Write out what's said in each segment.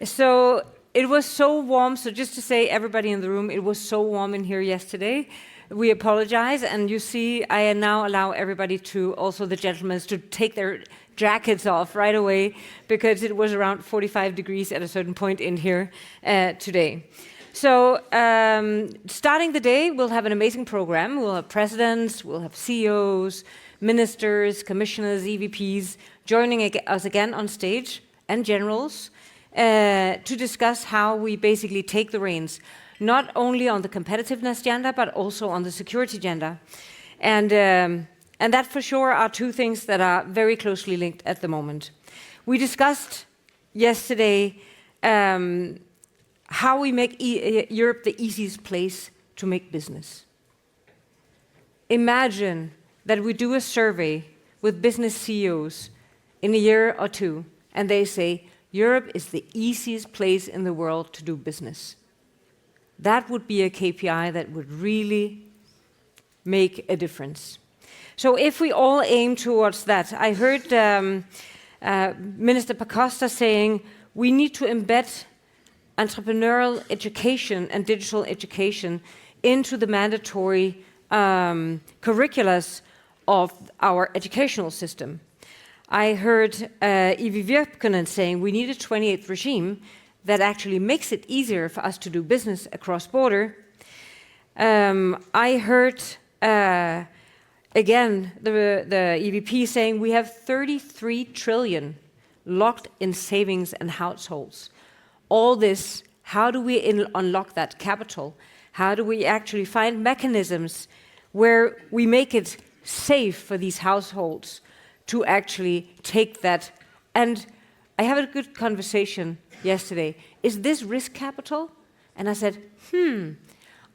So it was so warm. So just to say, everybody in the room, it was so warm in here yesterday. We apologize, and you see, I now allow everybody to, also the gentlemen, to take their jackets off right away, because it was around 45 degrees at a certain point in here today. So starting the day, we'll have an amazing program. We'll have presidents, we'll have CEOs, ministers, commissioners, EVPs joining us again on stage, and generals, to discuss how we basically take the reins, not only on the competitiveness agenda, but also on the security agenda. And that for sure are two things that are very closely linked at the moment. We discussed yesterday how we make Europe the easiest place to make business. Imagine that we do a survey with business CEOs in a year or two, and they say, Europe is the easiest place in the world to do business. That would be a KPI that would really make a difference. So if we all aim towards that, I heard Minister Pacosta saying we need to embed entrepreneurial education and digital education into the mandatory curriculums of our educational system. I heard Evi Virkkunen saying we need a 28th regime that actually makes it easier for us to do business across border. I heard, again, the EVP saying we have 33 trillion locked in savings and households. All this, how do we unlock that capital? How do we actually find mechanisms where we make it safe for these households to actually take that? And I had a good conversation yesterday. Is this risk capital? And I said,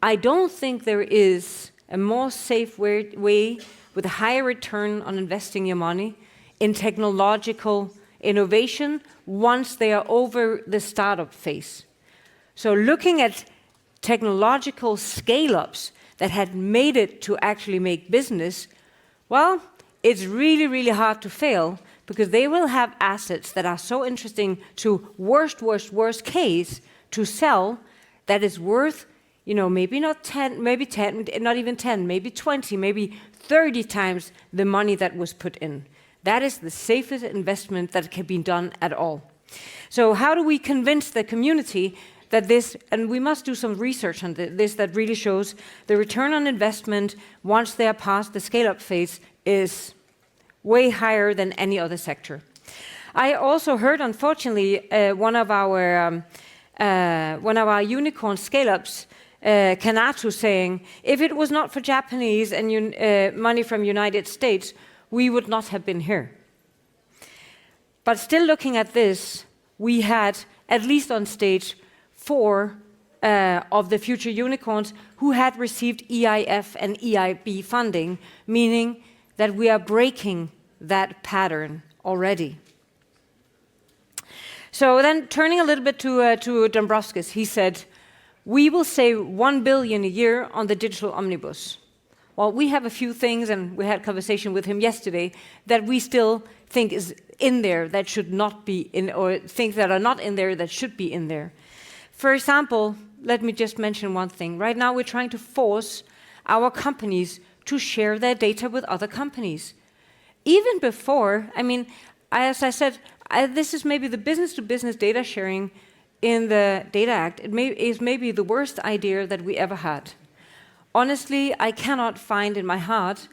I don't think there is a more safe way with a higher return on investing your money in technological innovation once they are over the startup phase. So looking at technological scale-ups that had made it to actually make business, well, it's really, really hard to fail, because they will have assets that are so interesting to worst case to sell, that is worth, maybe not 10, maybe 10, not even 10, maybe 20, maybe 30 times the money that was put in. That is the safest investment that can be done at all. So how do we convince the community that this, and we must do some research on this that really shows the return on investment once they are past the scale-up phase is way higher than any other sector. I also heard, unfortunately, one of our unicorn scale-ups, Kanato, saying, if it was not for Japanese and money from United States, we would not have been here. But still looking at this, we had, at least on stage, 4 of the future unicorns who had received EIF and EIB funding, meaning that we are breaking that pattern already. So then turning a little bit to Dombrovskis, he said, we will save 1 billion a year on the digital omnibus. Well, we have a few things, and we had a conversation with him yesterday, that we still think is in there that should not be in, or things that are not in there that should be in there. For example, let me just mention one thing. Right now, we're trying to force our companies to share their data with other companies. Even before, as I said, this is maybe the business-to-business data sharing in the Data Act. It is maybe the worst idea that we ever had. Honestly, I cannot find in my heart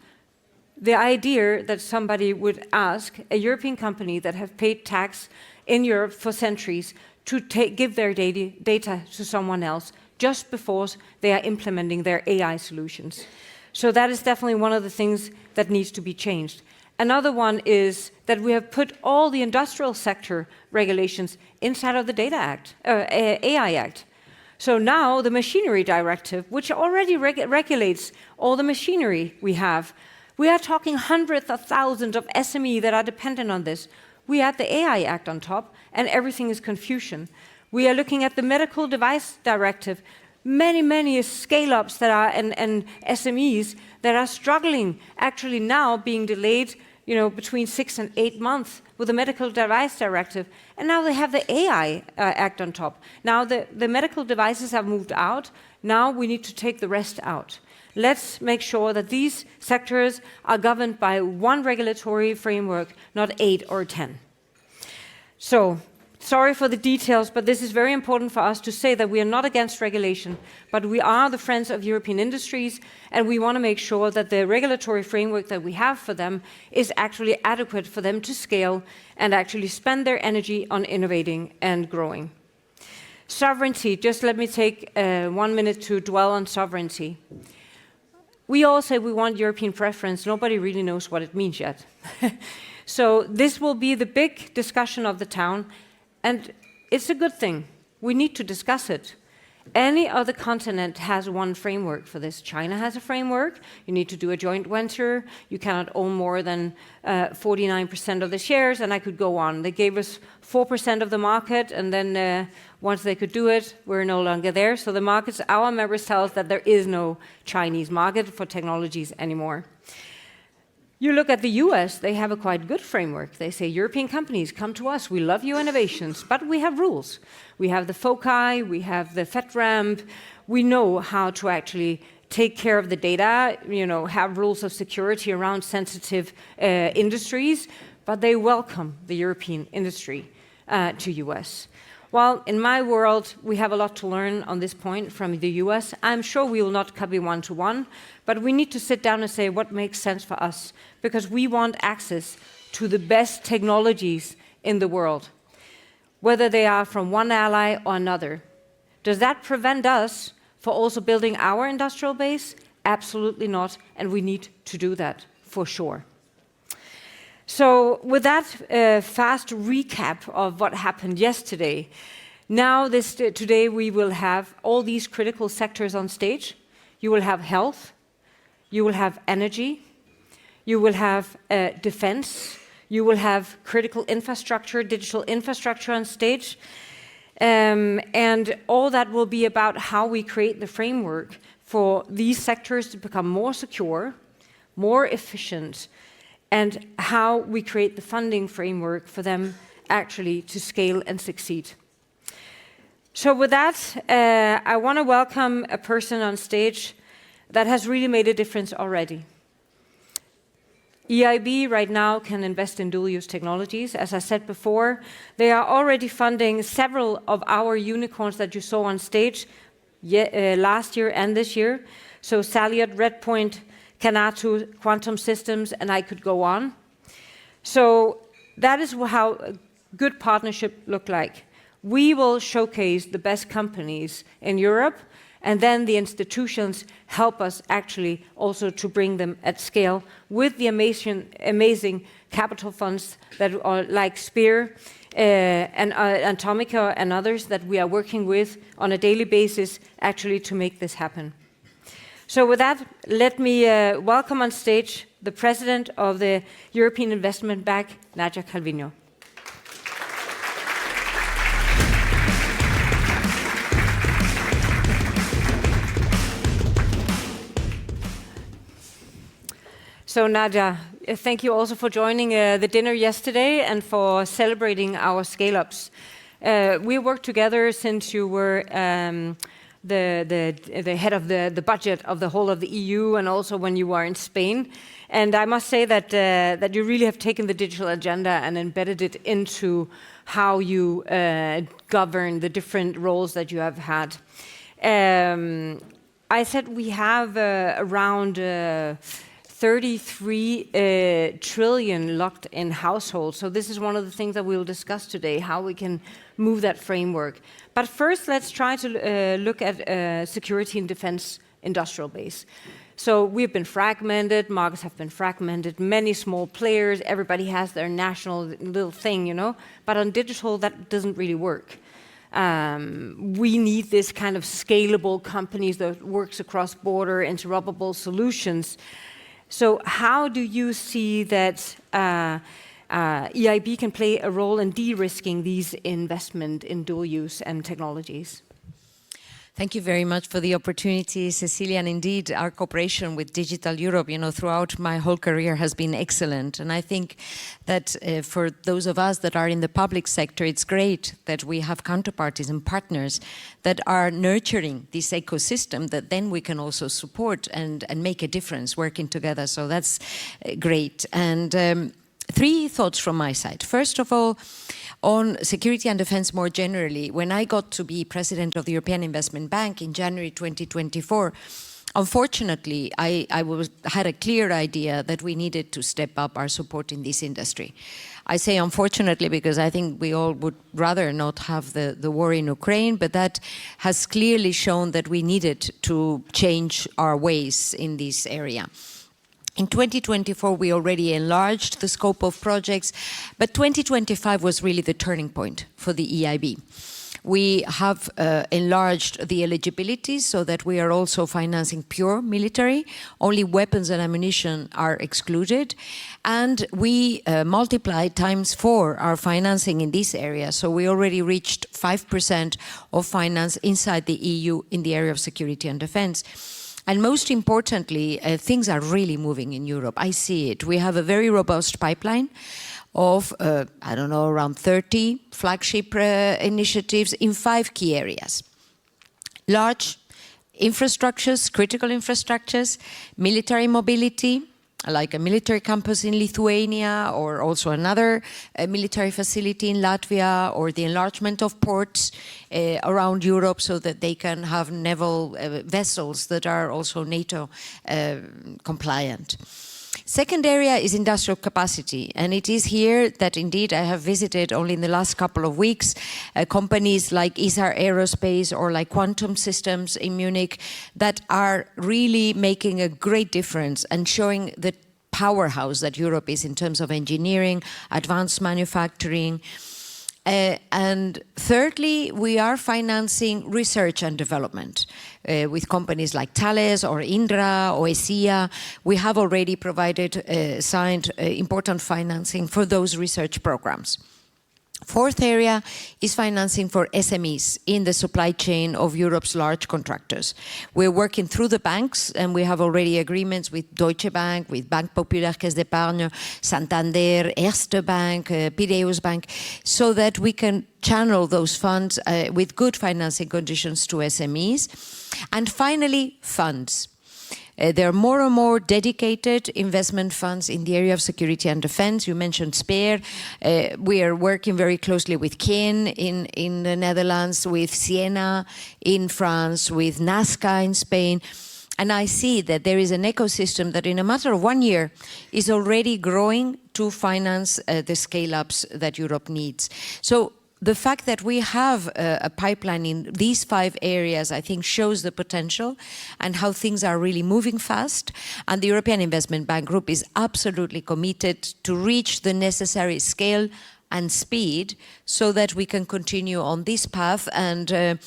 the idea that somebody would ask a European company that have paid tax in Europe for centuries to give their data to someone else just before they are implementing their AI solutions. So that is definitely one of the things that needs to be changed. Another one is that we have put all the industrial sector regulations inside of the Data Act, AI Act. So now the Machinery Directive, which already regulates all the machinery we have, we are talking hundreds of thousands of SME that are dependent on this. We add the AI Act on top, and everything is confusion. We are looking at the Medical Device Directive, many scale-ups that are and SMEs that are struggling, actually now being delayed between 6 and 8 months with the Medical Device Directive, and now they have the AI Act on top. Now the medical devices have moved out. Now we need to take the rest out. Let's make sure that these sectors are governed by one regulatory framework, not 8 or 10. So, sorry for the details, but this is very important for us to say that we are not against regulation, but we are the friends of European industries, and we want to make sure that the regulatory framework that we have for them is actually adequate for them to scale and actually spend their energy on innovating and growing. Sovereignty, just let me take 1 minute to dwell on sovereignty. We all say we want European preference. Nobody really knows what it means yet. So this will be the big discussion of the town, and it's a good thing. We need to discuss it. Any other continent has one framework for this. China has a framework. You need to do a joint venture. You cannot own more than 49% of the shares, and I could go on. They gave us 4% of the market, and then once they could do it, we're no longer there. So the markets, our members tell us that there is no Chinese market for technologies anymore. You look at the US, they have a quite good framework. They say, European companies, come to us. We love your innovations, but we have rules. We have the FOCI, we have the FedRAMP. We know how to actually take care of the data, have rules of security around sensitive industries, but they welcome the European industry to US. Well, in my world, we have a lot to learn on this point from the US. I'm sure we will not copy one-to-one, but we need to sit down and say what makes sense for us, because we want access to the best technologies in the world, whether they are from one ally or another. Does that prevent us from also building our industrial base? Absolutely not, and we need to do that for sure. So with that fast recap of what happened yesterday, now today we will have all these critical sectors on stage. You will have health, you will have energy, you will have defense, you will have critical infrastructure, digital infrastructure on stage, and all that will be about how we create the framework for these sectors to become more secure, more efficient, and how we create the funding framework for them actually to scale and succeed. So with that, I want to welcome a person on stage that has really made a difference already. EIB right now can invest in dual-use technologies. As I said before, they are already funding several of our unicorns that you saw on stage last year and this year. So Saliot, Redpoint, Canatu, Quantum Systems, and I could go on. So that is how a good partnership look like. We will showcase the best companies in Europe, and then the institutions help us actually also to bring them at scale with the amazing capital funds that are like Spear and Atomica and others that we are working with on a daily basis actually to make this happen. So with that, let me welcome on stage the President of the European Investment Bank, Nadia Calviño. So Nadia, thank you also for joining the dinner yesterday and for celebrating our scale-ups. We worked together since you were the head of the budget of the whole of the EU, and also when you were in Spain. And I must say that that you really have taken the digital agenda and embedded it into how you govern the different roles that you have had. I said we have around 33 trillion locked in households. So this is one of the things that we will discuss today, how we can move that framework. But first, let's try to look at security and defense industrial base. So we've been fragmented, markets have been fragmented, many small players, everybody has their national little thing, you know. But on digital, that doesn't really work. We need this kind of scalable companies that works across border, interoperable solutions. So how do you see that EIB can play a role in de-risking these investment in dual use and technologies? Thank you very much for the opportunity, Cecilia. And indeed, our cooperation with Digital Europe, throughout my whole career has been excellent. And I think that for those of us that are in the public sector, it's great that we have counterparties and partners that are nurturing this ecosystem that then we can also support and make a difference working together. So that's great. And three thoughts from my side. First of all, on security and defense more generally, when I got to be president of the European Investment Bank in January 2024, unfortunately, I had a clear idea that we needed to step up our support in this industry. I say unfortunately because I think we all would rather not have the war in Ukraine, but that has clearly shown that we needed to change our ways in this area. In 2024, we already enlarged the scope of projects, but 2025 was really the turning point for the EIB. We have enlarged the eligibility so that we are also financing pure military. Only weapons and ammunition are excluded. And we multiplied ×4 our financing in this area. So we already reached 5% of finance inside the EU in the area of security and defense. And most importantly, things are really moving in Europe. I see it. We have a very robust pipeline of, around 30 flagship initiatives in 5 key areas. Large infrastructures, critical infrastructures, military mobility, like a military campus in Lithuania, or also another military facility in Latvia, or the enlargement of ports around Europe so that they can have naval vessels that are also NATO compliant. Second area is industrial capacity, and it is here that indeed I have visited only in the last couple of weeks companies like Isar Aerospace or like Quantum Systems in Munich that are really making a great difference and showing the powerhouse that Europe is in terms of engineering, advanced manufacturing. And thirdly, we are financing research and development with companies like Thales or Indra or ESIA. We have already provided, signed important financing for those research programs. Fourth area is financing for SMEs in the supply chain of Europe's large contractors. We're working through the banks, and we have already agreements with Deutsche Bank, with Banque Populaire Caisse d'Épargne, Santander, Erste Bank, Piraeus Bank, so that we can channel those funds with good financing conditions to SMEs. And finally, funds. There are more and more dedicated investment funds in the area of security and defense. You mentioned SPEAR. We are working very closely with KEN in the Netherlands, with Siena in France, with NASCA in Spain. And I see that there is an ecosystem that in a matter of 1 year is already growing to finance the scale-ups that Europe needs. So the fact that we have a pipeline in these 5 areas, I think, shows the potential and how things are really moving fast. And the European Investment Bank Group is absolutely committed to reach the necessary scale and speed so that we can continue on this path and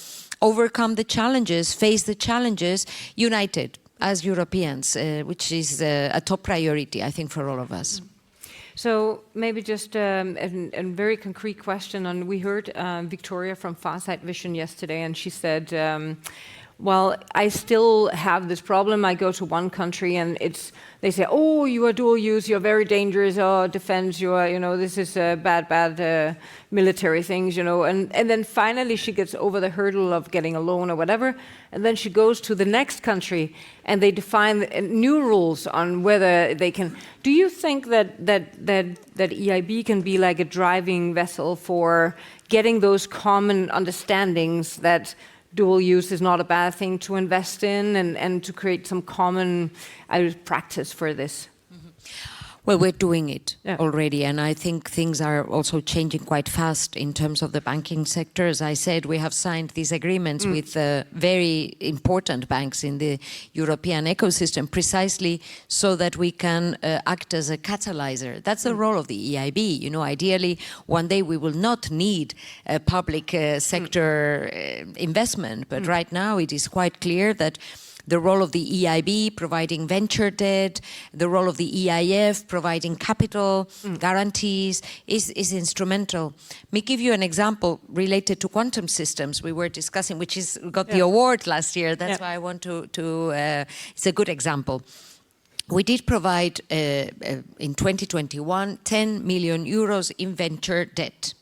overcome the challenges, face the challenges united as Europeans, which is a top priority, I think, for all of us. So maybe just a very concrete question. And we heard Victoria from Farsight Vision yesterday, and she said, well, I still have this problem. I go to one country and they say, oh, you are dual use, you're very dangerous, oh, defense, you are, this is bad military things, And then finally she gets over the hurdle of getting a loan or whatever, and then she goes to the next country and they define new rules on whether they can. Do you think that EIB can be like a driving vessel for getting those common understandings that dual use is not a bad thing to invest in and to create some common practice for this? Well, we're doing it already, and I think things are also changing quite fast in terms of the banking sector. As I said, we have signed these agreements with very important banks in the European ecosystem precisely so that we can act as a catalyzer. That's the role of the EIB. Ideally, one day we will not need a public sector investment, but right now it is quite clear that the role of the EIB providing venture debt, the role of the EIF providing capital guarantees is instrumental. Let me give you an example related to quantum systems we were discussing, which got the award last year. That's why I want to it's a good example. We did provide in 2021 10 million euros in venture debt.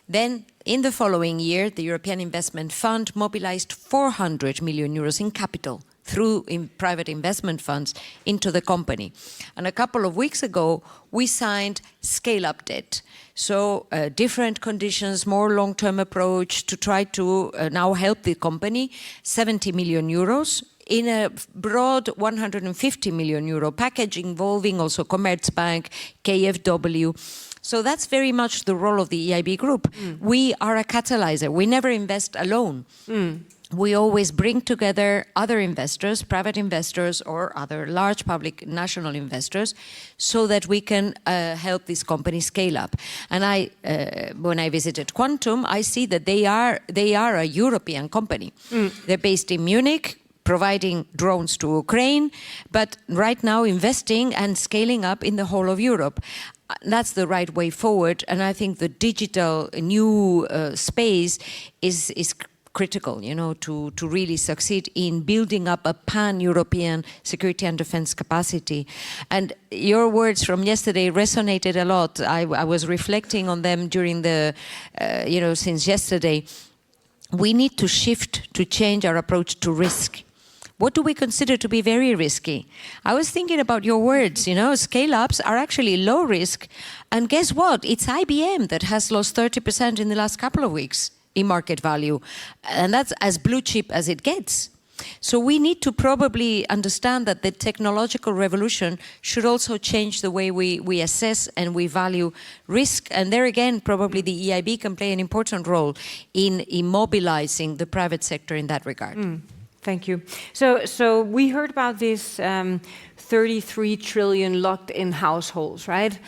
Then, in the following year, the European Investment Fund mobilized 400 million euros in capital through private investment funds into the company. And a couple of weeks ago, we signed scale-up debt. So different conditions, more long-term approach to try to now help the company, 70 million euros in a broad 150 million euro package involving also Commerzbank, KfW. So that's very much the role of the EIB group. We are a catalyzer. We never invest alone. We always bring together other investors, private investors, or other large public national investors, so that we can help this company scale up. And when I visited Quantum, I see that they are a European company. They're based in Munich, providing drones to Ukraine, but right now investing and scaling up in the whole of Europe. That's the right way forward, and I think the digital new space is critical, to really succeed in building up a pan-European security and defense capacity. And your words from yesterday resonated a lot. I was reflecting on them during since yesterday. We need to shift, to change our approach to risk. What do we consider to be very risky? I was thinking about your words, scale-ups are actually low risk. And guess what? It's IBM that has lost 30% in the last couple of weeks in market value. And that's as blue chip as it gets. So we need to probably understand that the technological revolution should also change the way we assess and we value risk. And there again, probably the EIB can play an important role in mobilizing the private sector in that regard. Thank you. So we heard about this 33 trillion locked in households, right?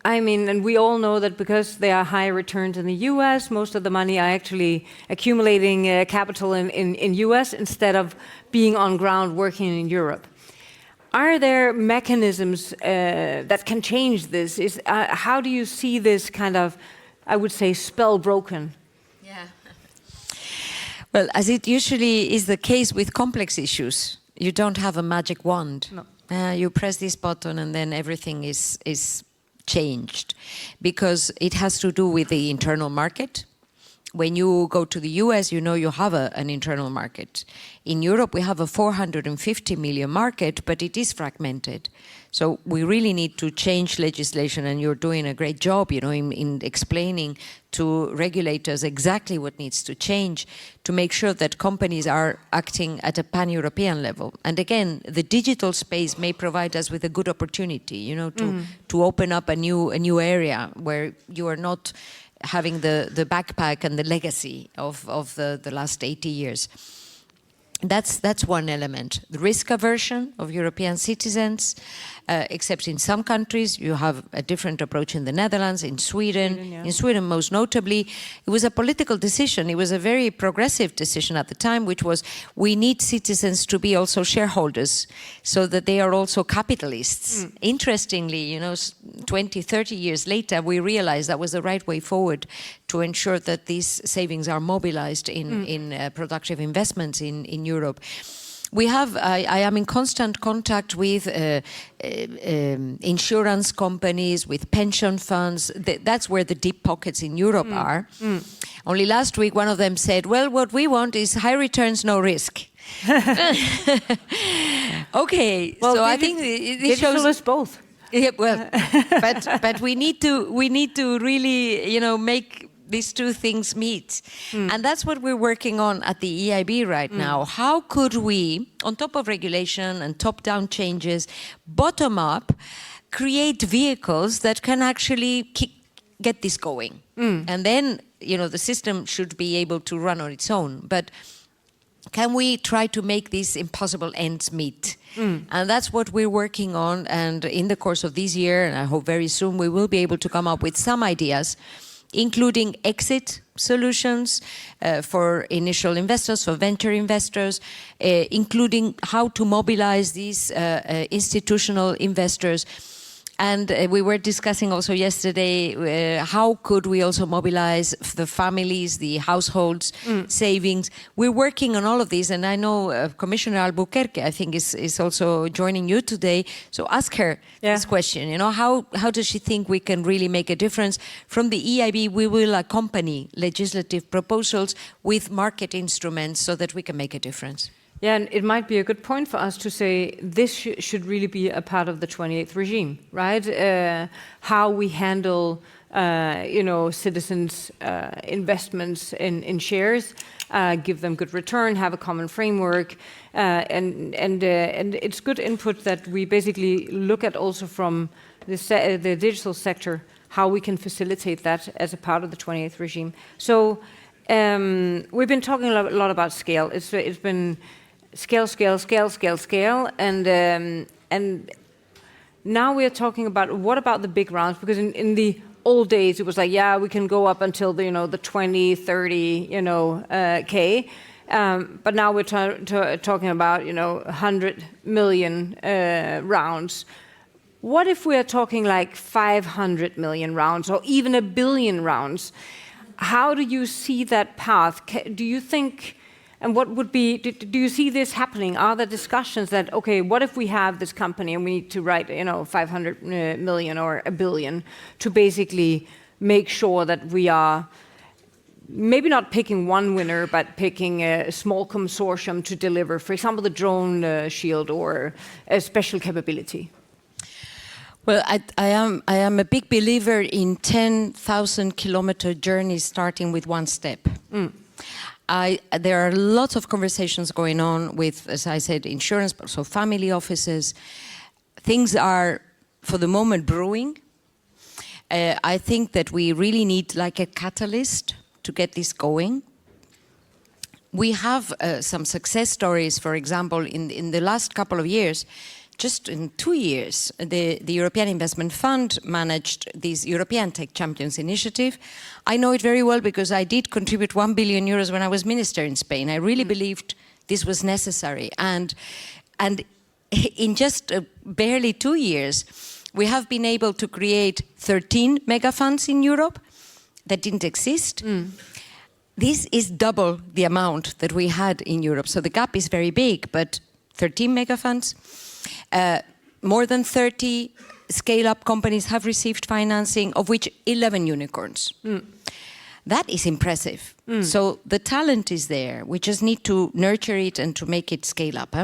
I mean, and we all know that because there are higher returns in the US, most of the money are actually accumulating capital in US instead of being on ground working in Europe. Are there mechanisms that can change this? How do you see this kind of, I would say, spell broken? Yeah. Well, as it usually is the case with complex issues, you don't have a magic wand. No. You press this button and then everything is changed, because it has to do with the internal market. When you go to the US, you have an internal market. In Europe, we have a 450 million market, but it is fragmented. So we really need to change legislation, and you're doing a great job, in explaining to regulators exactly what needs to change to make sure that companies are acting at a pan-European level. And again, the digital space may provide us with a good opportunity, to open up a new area where you are not having the backpack and the legacy of the last 80 years. That's one element. The risk aversion of European citizens, except in some countries, you have a different approach in the Netherlands, in Sweden. In Sweden, most notably, it was a political decision. It was a very progressive decision at the time, which was we need citizens to be also shareholders so that they are also capitalists. Interestingly, 20, 30 years later, we realized that was the right way forward to ensure that these savings are mobilized in productive investments in Europe. We have, I am in constant contact with insurance companies, with pension funds. That's where the deep pockets in Europe are. Only last week, one of them said, well, what we want is high returns, no risk. Okay, well, so I think it shows us both. Yeah, well, but we need to really, make these two things meet. And that's what we're working on at the EIB right now. How could we, on top of regulation and top-down changes, bottom up, create vehicles that can actually get this going? And then, the system should be able to run on its own. But can we try to make these impossible ends meet? And that's what we're working on. And in the course of this year, and I hope very soon, we will be able to come up with some ideas including exit solutions for initial investors, for venture investors, including how to mobilize these institutional investors. And we were discussing also yesterday how could we also mobilize the families, the households, savings. We're working on all of these, and I know Commissioner Albuquerque, I think, is also joining you today. So ask her this question. You know, how does she think we can really make a difference? From the EIB, we will accompany legislative proposals with market instruments so that we can make a difference. Yeah, and it might be a good point for us to say this should really be a part of the 28th regime, right? How we handle, citizens' investments in shares, give them good return, have a common framework, and it's good input that we basically look at also from the digital sector how we can facilitate that as a part of the 28th regime. So we've been talking a lot about scale. It's been scale, and now we are talking about what about the big rounds? Because in the old days it was like, yeah, we can go up until the 20, 30, K, but now we're talking about 100 million rounds. What if we are talking like 500 million rounds or even 1 billion rounds? How do you see that path? Do you think? And what would be, do you see this happening? Are there discussions that, okay, what if we have this company and we need to write, 500 million or 1 billion to basically make sure that we are maybe not picking one winner, but picking a small consortium to deliver, for example, the drone shield or a special capability? Well, I am a big believer in 10,000 kilometer journeys starting with one step. There are lots of conversations going on with, as I said, insurance, but also family offices. Things are, for the moment, brewing. I think that we really need like a catalyst to get this going. We have some success stories, for example, in the last couple of years. Just in 2 years, the European Investment Fund managed this European Tech Champions initiative. I know it very well because I did contribute 1 billion euros when I was minister in Spain. I really believed this was necessary. And in just barely 2 years, we have been able to create 13 mega funds in Europe that didn't exist. This is double the amount that we had in Europe. So the gap is very big, but 13 mega funds. More than 30 scale-up companies have received financing, of which 11 unicorns. That is impressive. So the talent is there. We just need to nurture it and to make it scale up.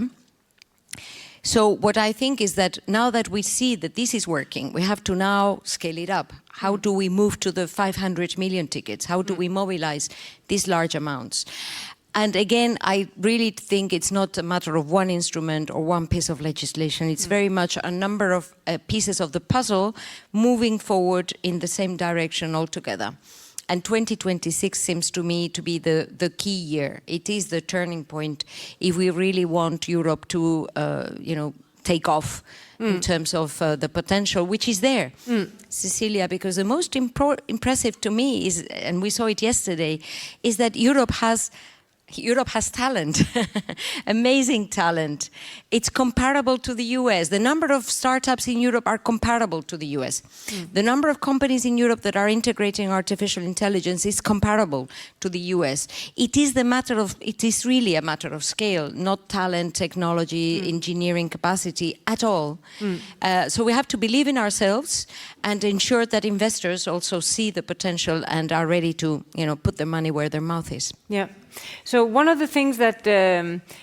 So what I think is that now that we see that this is working, we have to now scale it up. How do we move to the 500 million tickets? How do we mobilize these large amounts? And again, I really think it's not a matter of one instrument or one piece of legislation. It's very much a number of pieces of the puzzle moving forward in the same direction altogether. And 2026 seems to me to be the key year. It is the turning point if we really want Europe to, take off in terms of the potential, which is there, Cecilia, because the most impressive to me is, and we saw it yesterday, is that Europe has talent, amazing talent. It's comparable to the US. The number of startups in Europe are comparable to the US. The number of companies in Europe that are integrating artificial intelligence is comparable to the US. It is really a matter of scale, not talent, technology, engineering capacity at all. So we have to believe in ourselves and ensure that investors also see the potential and are ready to, put their money where their mouth is. Yeah. So one of the things that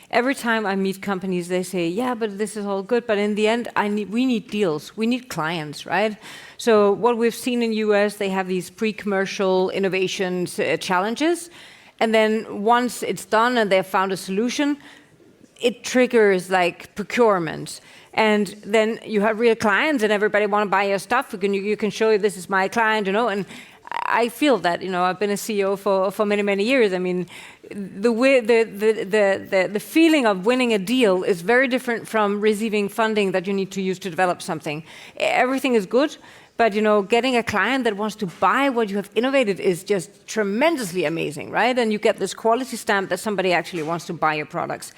every time I meet companies, they say, yeah, but this is all good. But in the end, we need deals. We need clients, right? So what we've seen in US, they have these pre-commercial innovations challenges. And then once it's done and they've found a solution, it triggers like procurement. And then you have real clients and everybody want to buy your stuff. You can show you this is my client, and I feel that, I've been a CEO for many, many years. I mean, the feeling of winning a deal is very different from receiving funding that you need to use to develop something. Everything is good, But you know, getting a client that wants to buy what you have innovated is just tremendously amazing, right? And you get this quality stamp that somebody actually wants to buy your products.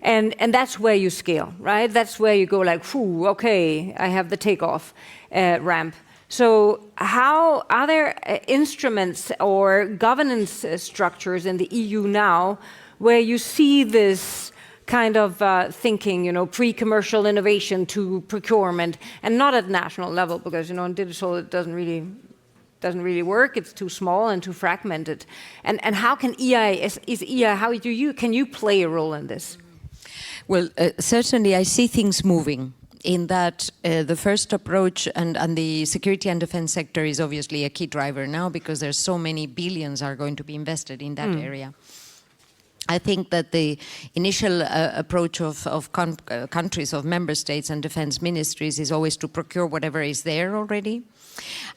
And that's where you scale, right? That's where you go like, whew, okay, I have the takeoff ramp. So how are there instruments or governance structures in the EU now where you see this kind of thinking, you know, pre-commercial innovation to procurement, and not at national level, because you know in digital it doesn't really work. It's too small and too fragmented. And how can EI can you play a role in this? Well, certainly I see things moving in that the first approach and the security and defense sector is obviously a key driver now, because there's so many billions are going to be invested in that area. I think that the initial approach of countries, of member states and defense ministries is always to procure whatever is there already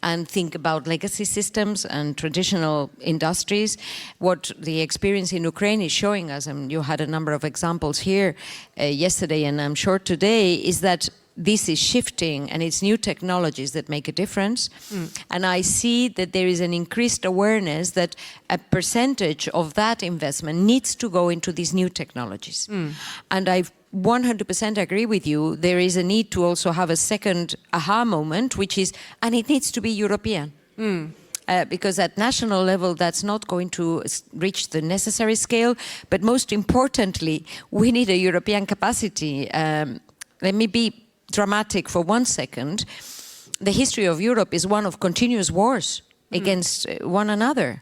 and think about legacy systems and traditional industries. What the experience in Ukraine is showing us, and you had a number of examples here yesterday and I'm sure today, is that this is shifting and it's new technologies that make a difference. And I see that there is an increased awareness that a percentage of that investment needs to go into these new technologies. And I 100% agree with you. There is a need to also have a second aha moment, which is, and it needs to be European. Because at national level, that's not going to reach the necessary scale. But most importantly, we need a European capacity. Let me be dramatic for 1 second. The history of Europe is one of continuous wars against one another.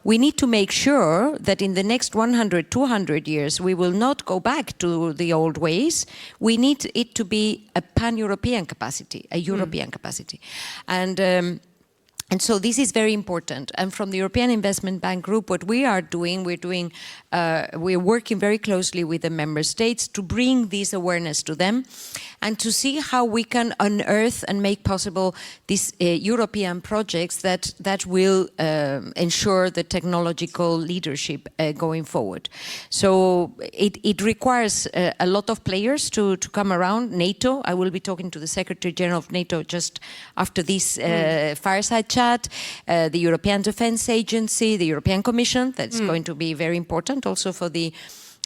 We need to make sure that in the next 100, 200 years, we will not go back to the old ways. We need it to be a pan-European capacity, a European capacity. And so this is very important. And from the European Investment Bank Group, what we are doing, we're working very closely with the member states to bring this awareness to them and to see how we can unearth and make possible these European projects that will ensure the technological leadership going forward. So it requires a lot of players to come around. NATO, I will be talking to the Secretary General of NATO just after this fireside chat, the European Defence Agency, the European Commission, that's going to be very important also for the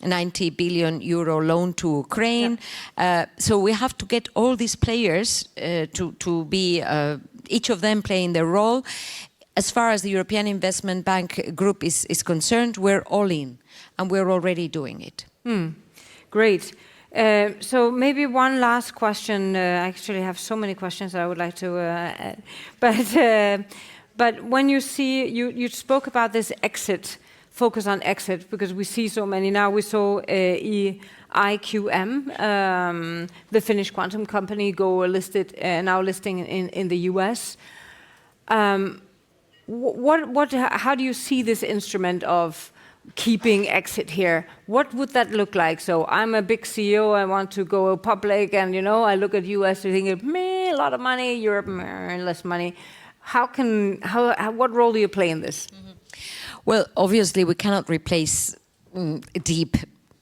90 billion euro loan to Ukraine. So we have to get all these players to be, each of them playing their role. As far as the European Investment Bank Group is concerned, we're all in, and we're already doing it. Great. So maybe one last question. I actually have so many questions that I would like to add. But when you see, you spoke about this exit, focus on exit, because we see so many now. We saw IQM, the Finnish quantum company, go listed, now listing in the US. How do you see this instrument of keeping exit here? What would that look like? So I'm a big CEO, I want to go public, and you know, I look at US, I think, a lot of money, Europe, less money. What role do you play in this? Well, obviously we cannot replace deep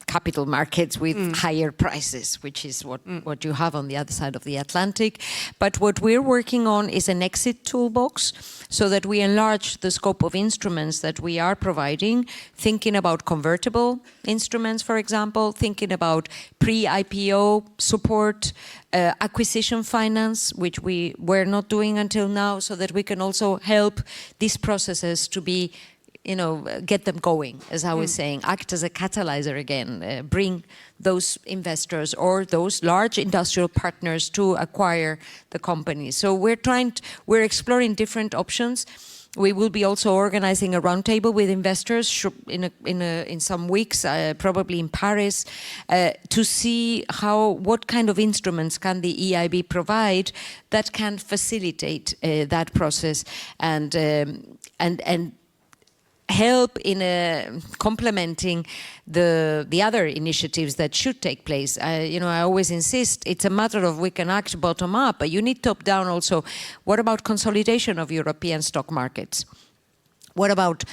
capital markets with higher prices, which is what you have on the other side of the Atlantic. But what we're working on is an exit toolbox so that we enlarge the scope of instruments that we are providing, thinking about convertible instruments, for example, thinking about pre-IPO support, acquisition finance, which we were not doing until now, so that we can also help these processes to be, get them going, as I was saying, act as a catalyzer again, bring those investors or those large industrial partners to acquire the company. So we're exploring different options. We will be also organizing a roundtable with investors in some weeks, probably in Paris, to see what kind of instruments can the EIB provide that can facilitate that process and help in complementing the other initiatives that should take place. I always insist it's a matter of we can act bottom up, but you need top down also. What about consolidation of European stock markets? What about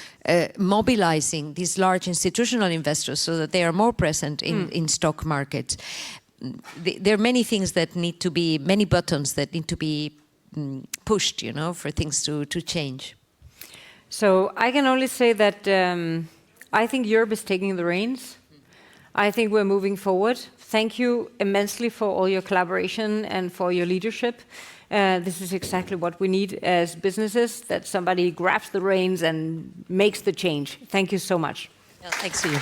mobilizing these large institutional investors so that they are more present in stock markets? There are many things that need to be, many buttons that need to be pushed, for things to change. So I can only say that I think Europe is taking the reins. I think we're moving forward. Thank you immensely for all your collaboration and for your leadership. This is exactly what we need as businesses, that somebody grabs the reins and makes the change. Thank you so much. Thanks to you.